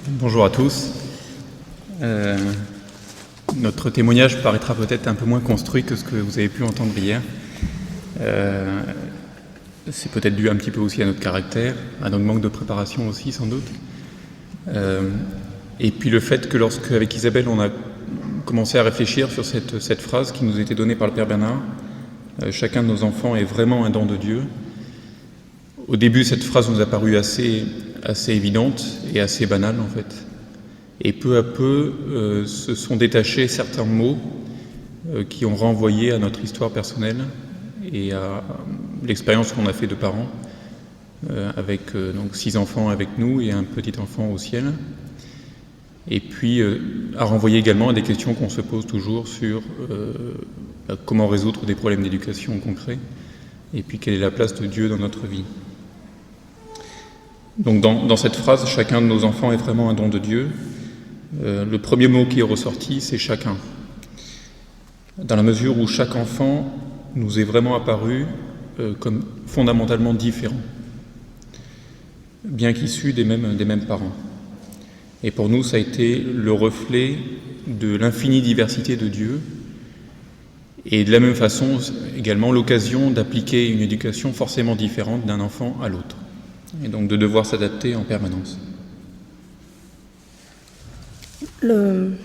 Bonjour à tous. Notre témoignage paraîtra peut-être un peu moins construit que ce que vous avez pu entendre hier. C'est peut-être dû un petit peu aussi à notre caractère, à notre manque de préparation aussi sans doute. Et puis le fait que avec Isabelle on a commencé à réfléchir sur cette phrase qui nous était donnée par le Père Bernard, chacun de nos enfants est vraiment un don de Dieu. Au début cette phrase nous a paru assez évidente et assez banale en fait. Et peu à peu se sont détachés certains mots qui ont renvoyé à notre histoire personnelle et à l'expérience qu'on a fait de parents, avec donc 6 enfants avec nous et un petit enfant au ciel. Et puis à renvoyer également à des questions qu'on se pose toujours sur comment résoudre des problèmes d'éducation concrets et puis quelle est la place de Dieu dans notre vie. Donc dans cette phrase, chacun de nos enfants est vraiment un don de Dieu. Le premier mot qui est ressorti, c'est chacun. Dans la mesure où chaque enfant nous est vraiment apparu comme fondamentalement différent, bien qu'issu des mêmes parents. Et pour nous, ça a été le reflet de l'infinie diversité de Dieu et de la même façon également l'occasion d'appliquer une éducation forcément différente d'un enfant à l'autre et donc de devoir s'adapter en permanence. Une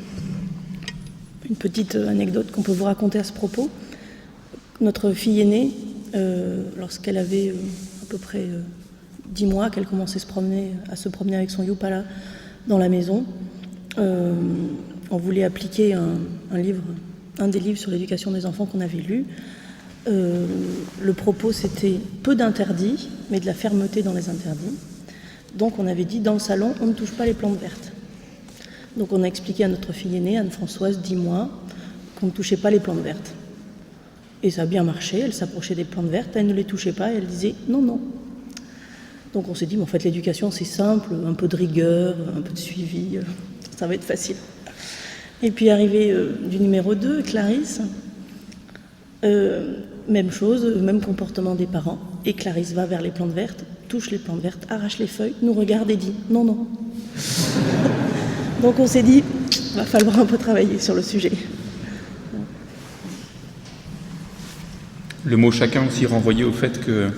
petite anecdote qu'on peut vous raconter à ce propos. Notre fille aînée, lorsqu'elle avait à peu près 10 mois, qu'elle commençait à se promener avec son Yupala dans la maison, on voulait appliquer un des livres sur l'éducation des enfants qu'on avait lu. Le propos, c'était peu d'interdits, mais de la fermeté dans les interdits. Donc on avait dit, dans le salon, on ne touche pas les plantes vertes. Donc on a expliqué à notre fille aînée, Anne-Françoise, 10 mois, qu'on ne touchait pas les plantes vertes. Et ça a bien marché, elle s'approchait des plantes vertes, elle ne les touchait pas, et elle disait non, non. Donc on s'est dit, mais en fait l'éducation c'est simple, un peu de rigueur, un peu de suivi, ça va être facile. Et puis arrivé du numéro 2, Clarisse, même chose, même comportement des parents, et Clarisse va vers les plantes vertes, touche les plantes vertes, arrache les feuilles, nous regarde et dit non, non. Donc on s'est dit, il va falloir un peu travailler sur le sujet. Le mot chacun aussi renvoyait au fait que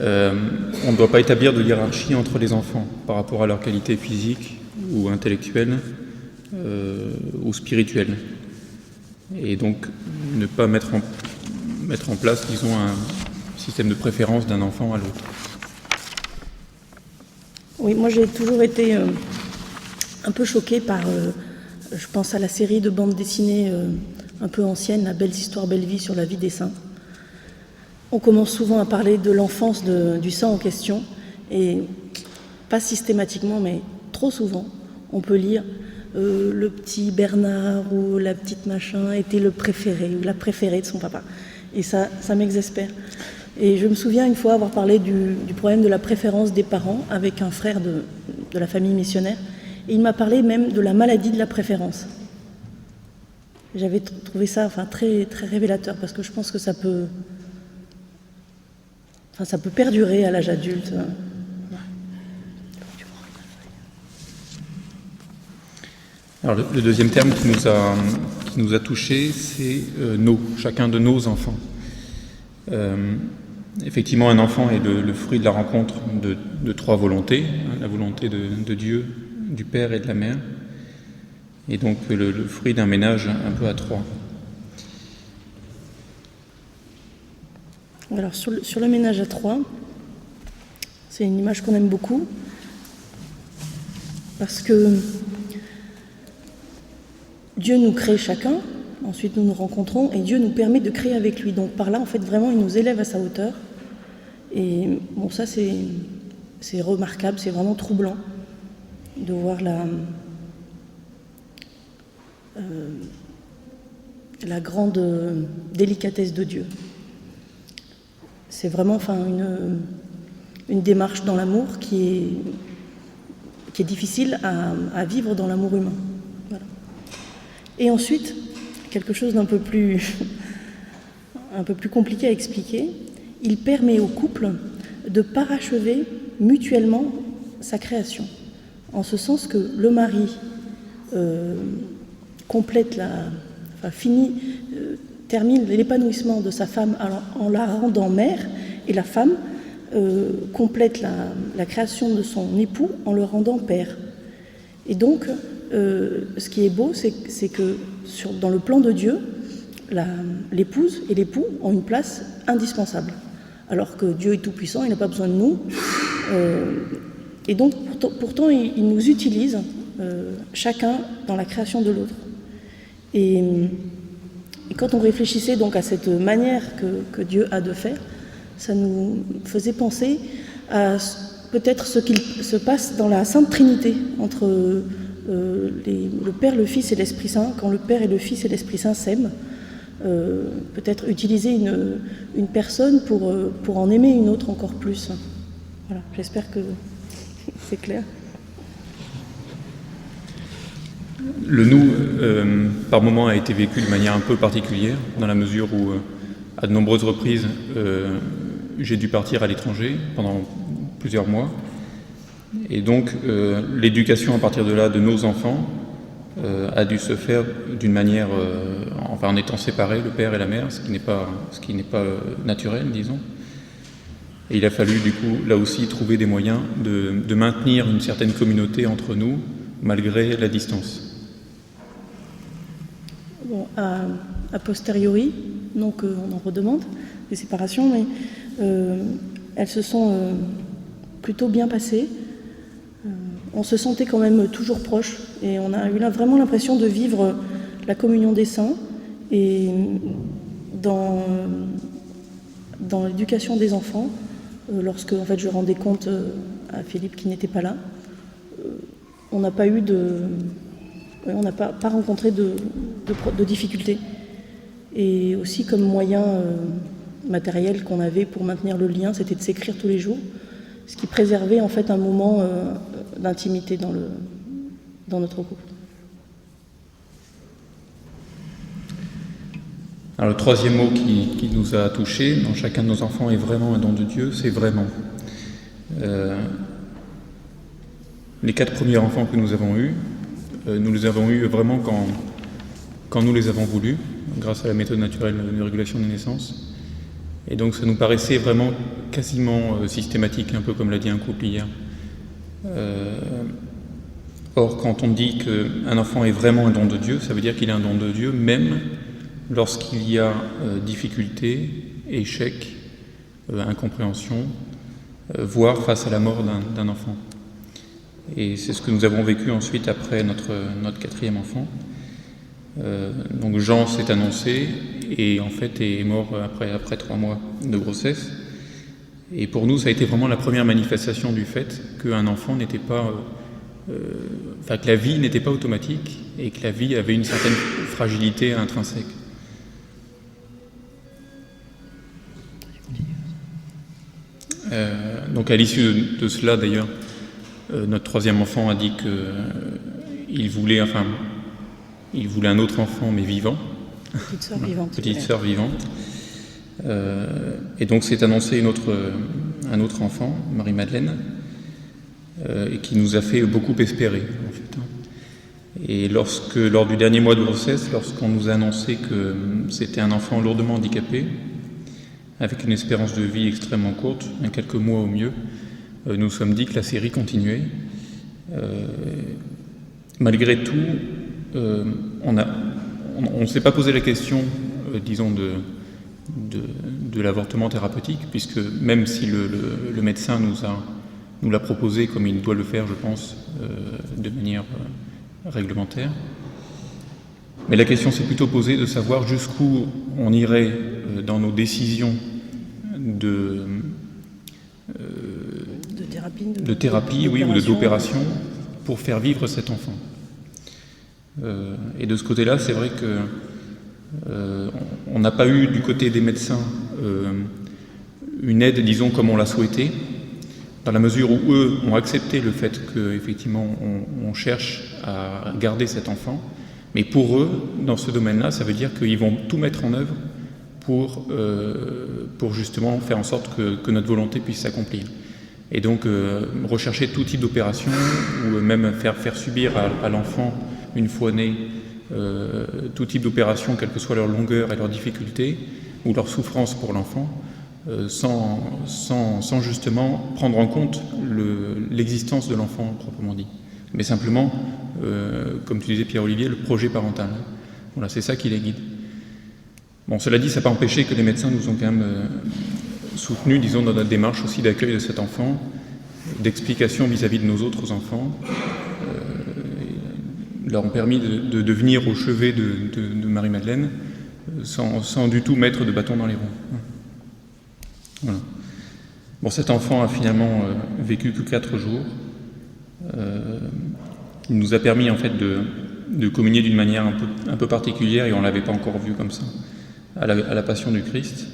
on ne doit pas établir de hiérarchie entre les enfants par rapport à leur qualité physique ou intellectuelle ou spirituelle. Et donc ne pas mettre en place, disons, un système de préférence d'un enfant à l'autre. Oui, moi j'ai toujours été un peu choquée par, je pense à la série de bandes dessinées un peu ancienne, la Belles histoires, belle vie sur la vie des saints. On commence souvent à parler de l'enfance du saint en question, et pas systématiquement, mais trop souvent, on peut lire le petit Bernard ou la petite machin était le préféré ou la préférée de son papa. Et ça m'exaspère. Et je me souviens une fois avoir parlé du problème de la préférence des parents avec un frère de la famille missionnaire. Et il m'a parlé même de la maladie de la préférence. J'avais trouvé ça très, très révélateur parce que je pense que ça peut perdurer à l'âge adulte. Alors le deuxième terme qui nous a touchés, c'est chacun de nos enfants. Effectivement, un enfant est le fruit de la rencontre de 3 volontés, la volonté de Dieu, du Père et de la Mère, et donc le fruit d'un ménage un peu à 3. Alors sur le ménage à 3, c'est une image qu'on aime beaucoup, parce que Dieu nous crée chacun, ensuite nous nous rencontrons, et Dieu nous permet de créer avec lui. Donc par là, en fait, vraiment, il nous élève à sa hauteur. Et bon, ça c'est remarquable, c'est vraiment troublant de voir la grande délicatesse de Dieu. C'est vraiment une démarche dans l'amour qui est difficile à vivre dans l'amour humain. Voilà. Et ensuite, quelque chose d'un peu plus compliqué à expliquer, il permet au couple de parachever mutuellement sa création. en ce sens que le mari termine l'épanouissement de sa femme en la rendant mère, et la femme complète la création de son époux en le rendant père. Et donc, ce qui est beau, c'est que dans le plan de Dieu, l'épouse et l'époux ont une place indispensable. Alors que Dieu est tout-puissant, il n'a pas besoin de nous. Et donc, pourtant, il nous utilise chacun dans la création de l'autre. Et quand on réfléchissait donc à cette manière que Dieu a de faire, ça nous faisait penser à peut-être ce qu'il se passe dans la Sainte Trinité, entre le Père, le Fils et l'Esprit Saint, quand le Père et le Fils et l'Esprit Saint s'aiment. Peut-être utiliser une personne pour en aimer une autre encore plus. Voilà, j'espère que c'est clair. Le nous, par moments, a été vécu de manière un peu particulière, dans la mesure où, à de nombreuses reprises, j'ai dû partir à l'étranger pendant plusieurs mois. Et donc, l'éducation à partir de là de nos enfants a dû se faire d'une manière, en étant séparés, le père et la mère, ce qui n'est pas naturel, disons. Et il a fallu, du coup, là aussi, trouver des moyens de maintenir une certaine communauté entre nous, malgré la distance. Bon, a posteriori, donc on en redemande des séparations, mais elles se sont plutôt bien passées. On se sentait quand même toujours proches et on a eu vraiment l'impression de vivre la communion des saints. Et dans l'éducation des enfants, lorsque en fait, je rendais compte à Philippe qui n'était pas là, on n'a pas eu on n'a pas rencontré de difficultés. Et aussi comme moyen matériel qu'on avait pour maintenir le lien, c'était de s'écrire tous les jours, ce qui préservait en fait un moment d'intimité dans notre couple. Alors le troisième mot qui nous a touchés dans chacun de nos enfants est vraiment un don de Dieu, c'est vraiment. Les 4 premiers enfants que nous avons eus, nous les avons eus vraiment quand nous les avons voulu, grâce à la méthode naturelle de régulation des naissances. Et donc ça nous paraissait vraiment quasiment systématique, un peu comme l'a dit un couple hier. Or, quand on dit qu'un enfant est vraiment un don de Dieu, ça veut dire qu'il est un don de Dieu, même lorsqu'il y a difficulté, échec, incompréhension, voire face à la mort d'un enfant. Et c'est ce que nous avons vécu ensuite après notre 4e enfant. Donc Jean s'est annoncé et en fait est mort après 3 mois de grossesse. Et pour nous, ça a été vraiment la première manifestation du fait qu'un enfant n'était pas... que la vie n'était pas automatique et que la vie avait une certaine fragilité intrinsèque. Donc à l'issue de cela, d'ailleurs, notre 3e enfant a dit qu'il voulait un autre enfant, mais vivant. Petite sœur vivante. Petite sœur vivante. Et donc s'est annoncé un autre enfant, Marie-Madeleine, et qui nous a fait beaucoup espérer, en fait. Et lors du dernier mois de grossesse, lorsqu'on nous a annoncé que c'était un enfant lourdement handicapé, avec une espérance de vie extrêmement courte, quelques mois au mieux, nous nous sommes dit que la série continuait. Malgré tout, on ne s'est pas posé la question, disons, de l'avortement thérapeutique, puisque même si le médecin nous l'a proposé comme il doit le faire, je pense, de manière réglementaire. Mais la question s'est plutôt posée de savoir jusqu'où on irait dans nos décisions de thérapie, oui, ou d'opération pour faire vivre cet enfant. Et de ce côté-là, c'est vrai que on n'a pas eu du côté des médecins une aide, disons, comme on l'a souhaité, dans la mesure où eux ont accepté le fait qu'effectivement on cherche à garder cet enfant, mais pour eux, dans ce domaine-là, ça veut dire qu'ils vont tout mettre en œuvre pour justement faire en sorte que notre volonté puisse s'accomplir. Et donc rechercher tout type d'opération, ou même faire subir à l'enfant, une fois né, tout type d'opération, quelle que soit leur longueur et leur difficulté, ou leur souffrance pour l'enfant, sans justement prendre en compte l'existence de l'enfant proprement dit. Mais simplement, comme tu disais Pierre-Olivier, le projet parental. Voilà, c'est ça qui les guide. Bon, cela dit, ça n'a pas empêché que les médecins nous ont quand même soutenus, disons, dans notre démarche aussi d'accueil de cet enfant, d'explication vis-à-vis de nos autres enfants, leur ont permis de venir au chevet de Marie-Madeleine sans du tout mettre de bâton dans les roues. Voilà. Bon, cet enfant a finalement vécu que 4 jours. Il nous a permis en fait de communier d'une manière un peu particulière, et on ne l'avait pas encore vu comme ça, à la Passion du Christ.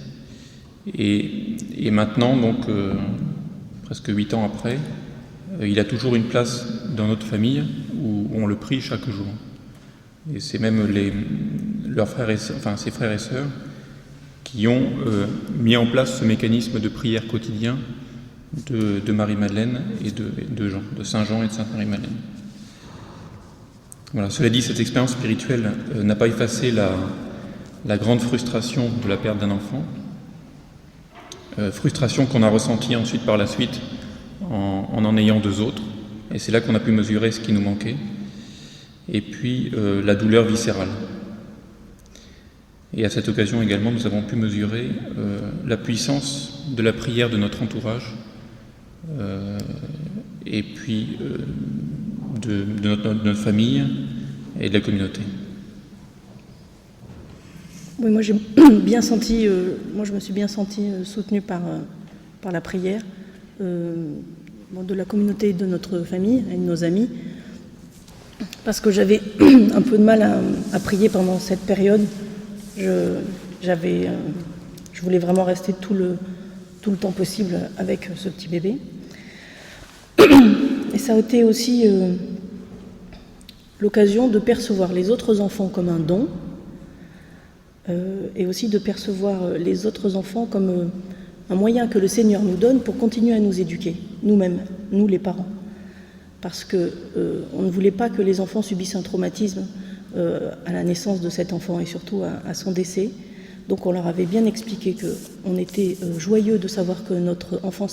Et maintenant, donc, presque 8 ans après, il a toujours une place dans notre famille où on le prie chaque jour. Et c'est même ses frères et sœurs qui ont mis en place ce mécanisme de prière quotidien de Marie-Madeleine et de Jean, de Saint Jean et de Sainte Marie-Madeleine. Voilà, cela dit, cette expérience spirituelle n'a pas effacé la grande frustration de la perte d'un enfant, frustration qu'on a ressentie ensuite par la suite en ayant 2 autres, et c'est là qu'on a pu mesurer ce qui nous manquait, et puis la douleur viscérale. Et à cette occasion également, nous avons pu mesurer la puissance de la prière de notre entourage, et puis de notre famille et de la communauté. Oui, moi j'ai bien senti, je me suis bien sentie soutenue par la prière de la communauté, de notre famille et de nos amis, parce que j'avais un peu de mal à prier pendant cette période. Je voulais vraiment rester tout le temps possible avec ce petit bébé. Et ça a été aussi l'occasion de percevoir les autres enfants comme un don, et aussi de percevoir les autres enfants comme un moyen que le Seigneur nous donne pour continuer à nous éduquer, nous-mêmes, nous les parents. Parce qu'on ne voulait pas que les enfants subissent un traumatisme à la naissance de cet enfant et surtout à son décès. Donc on leur avait bien expliqué qu'on était joyeux de savoir que notre enfant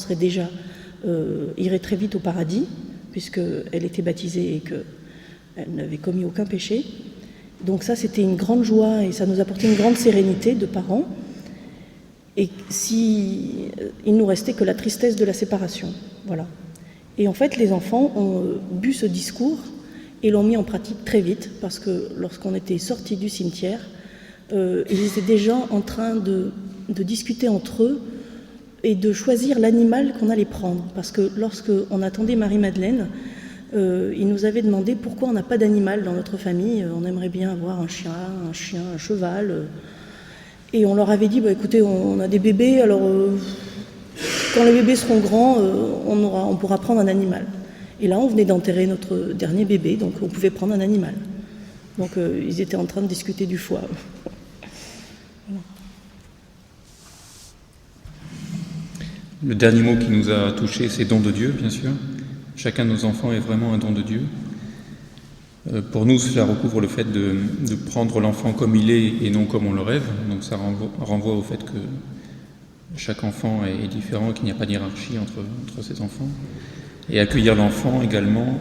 irait très vite au paradis, puisqu'elle était baptisée et qu'elle n'avait commis aucun péché. Donc ça, c'était une grande joie et ça nous apportait une grande sérénité de parents. Et il nous restait que la tristesse de la séparation. Voilà. Et en fait, les enfants ont bu ce discours et l'ont mis en pratique très vite, parce que lorsqu'on était sortis du cimetière, ils étaient déjà en train de discuter entre eux et de choisir l'animal qu'on allait prendre. Parce que lorsqu'on attendait Marie-Madeleine, ils nous avaient demandé pourquoi on n'a pas d'animal dans notre famille. On aimerait bien avoir un chien, un cheval. Et on leur avait dit, écoutez, on a des bébés, alors quand les bébés seront grands, on pourra prendre un animal. Et là, on venait d'enterrer notre dernier bébé, donc on pouvait prendre un animal. Donc ils étaient en train de discuter du foie. Voilà. Le dernier mot qui nous a touchés, c'est don de Dieu, bien sûr. Chacun de nos enfants est vraiment un don de Dieu. Pour nous, cela recouvre le fait de prendre l'enfant comme il est et non comme on le rêve. Donc ça renvoie au fait que chaque enfant est différent, qu'il n'y a pas de hiérarchie entre ses enfants. Et accueillir l'enfant également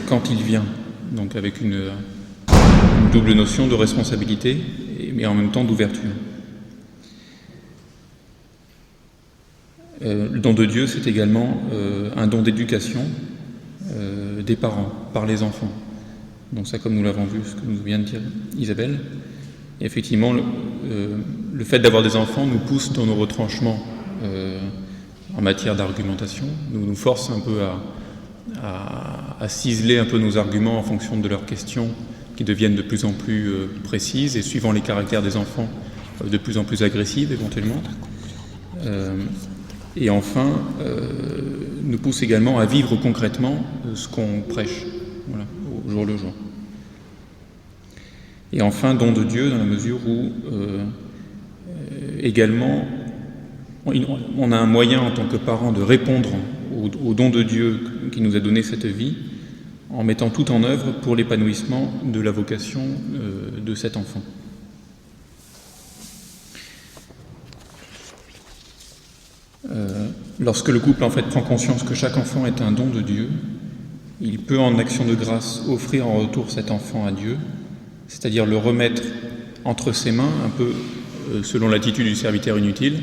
quand il vient, donc avec une double notion de responsabilité, mais en même temps d'ouverture. Le don de Dieu, c'est également un don d'éducation des parents par les enfants. Donc ça, comme nous l'avons vu, ce que nous vient de dire Isabelle. Et effectivement, le fait d'avoir des enfants nous pousse dans nos retranchements en matière d'argumentation, nous force un peu à ciseler un peu nos arguments en fonction de leurs questions, qui deviennent de plus en plus précises et suivant les caractères des enfants, de plus en plus agressives éventuellement. Et enfin, nous pousse également à vivre concrètement ce qu'on prêche, voilà, au jour le jour. Et enfin, don de Dieu, dans la mesure où également on a un moyen en tant que parent de répondre au don de Dieu qui nous a donné cette vie, en mettant tout en œuvre pour l'épanouissement de la vocation de cet enfant. Lorsque le couple en fait prend conscience que chaque enfant est un don de Dieu, il peut en action de grâce offrir en retour cet enfant à Dieu, c'est-à-dire le remettre entre ses mains, un peu selon l'attitude du serviteur inutile,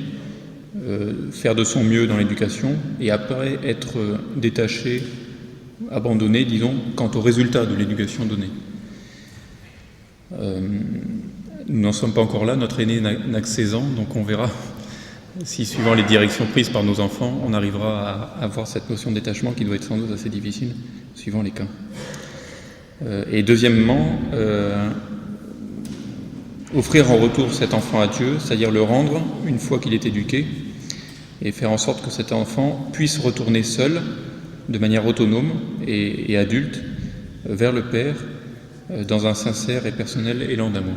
faire de son mieux dans l'éducation et après être détaché, abandonné, disons, quant au résultat de l'éducation donnée. Nous n'en sommes pas encore là, notre aîné n'a que 16 ans, donc on verra si, suivant les directions prises par nos enfants, on arrivera à avoir cette notion de détachement qui doit être sans doute assez difficile, suivant les cas. Et deuxièmement, offrir en retour cet enfant à Dieu, c'est-à-dire le rendre une fois qu'il est éduqué, et faire en sorte que cet enfant puisse retourner seul, de manière autonome et adulte, vers le Père, dans un sincère et personnel élan d'amour.